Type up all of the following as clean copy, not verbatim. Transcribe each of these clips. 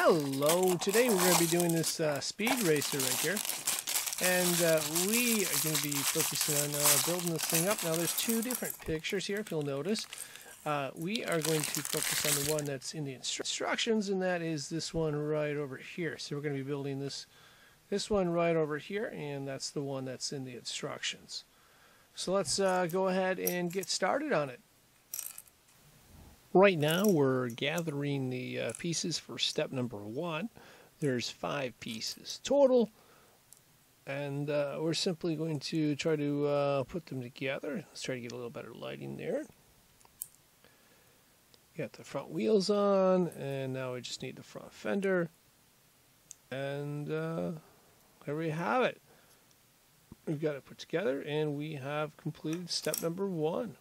Hello, today we're going to be doing this speed racer right here, and we are going to be focusing on building this thing up. Now there's two different pictures here, if you'll notice. We are going to focus on the one that's in the instructions, and that is this one right over here. So we're going to be building this one right over here, and that's the one that's in the instructions. So let's go ahead and get started on it. Right now we're gathering the pieces for step number 1. There's 5 pieces total, and we're simply going to try to put them together. Let's try to get a little better lighting there. Got the front wheels on, and now we just need the front fender, and there we have it. We've got it put together, and we have completed step number 1.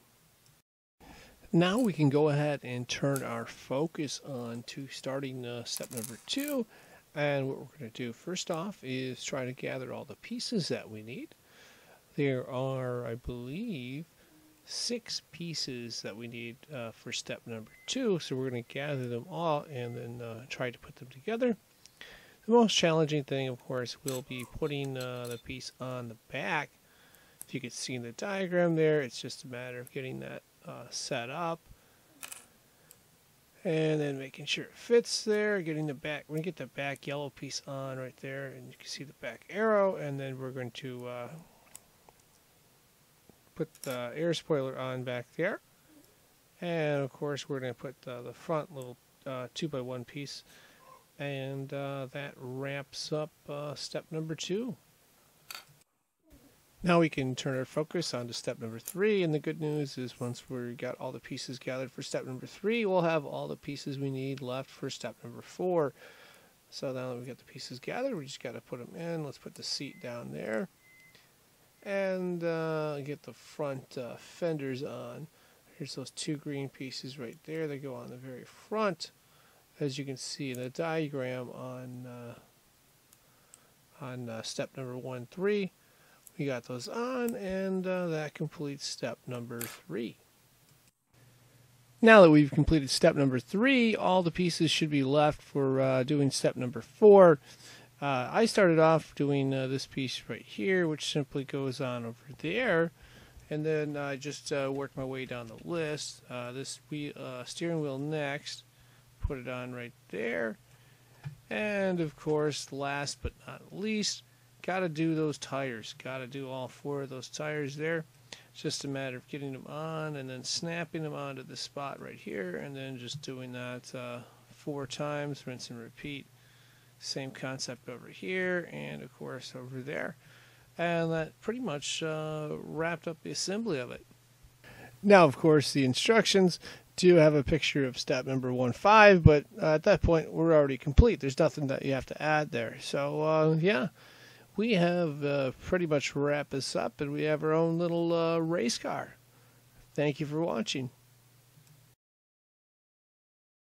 Now we can go ahead and turn our focus on to starting step number 2. And what we're going to do first off is try to gather all the pieces that we need. There are, I believe, 6 pieces that we need for step number 2. So we're going to gather them all and then try to put them together. The most challenging thing, of course, will be putting the piece on the back. If you can see in the diagram there, it's just a matter of getting that set up and then making sure it fits there, getting the back. We're going to get the back yellow piece on right there, and you can see the back arrow, and then we're going to put the air spoiler on back there, and of course we're going to put the front little 2x1 piece, and that wraps up step number 2. Now we can turn our focus on to step number 3, and the good news is once we got all the pieces gathered for step number 3, we'll have all the pieces we need left for step number 4. So now that we've got the pieces gathered, we just got to put them in. Let's put the seat down there and get the front fenders on. Here's those 2 green pieces right there. They go on the very front, as you can see in the diagram on step number 1, 3. We got those on, and that completes step number 3. Now that we've completed step number 3, all the pieces should be left for doing step number 4. I started off doing this piece right here, which simply goes on over there, and then I just worked my way down the list. This steering wheel next, put it on right there, and of course, last but not least, got to do those tires. Got to do all 4 of those tires there. It's just a matter of getting them on and then snapping them onto the spot right here, and then just doing that 4 times, rinse and repeat. Same concept over here and of course over there. And that pretty much wrapped up the assembly of it. Now, of course, the instructions do have a picture of step number 1.5, but at that point we're already complete. There's nothing that you have to add there. So yeah. We have pretty much wrapped this up, and we have our own little race car. Thank you for watching.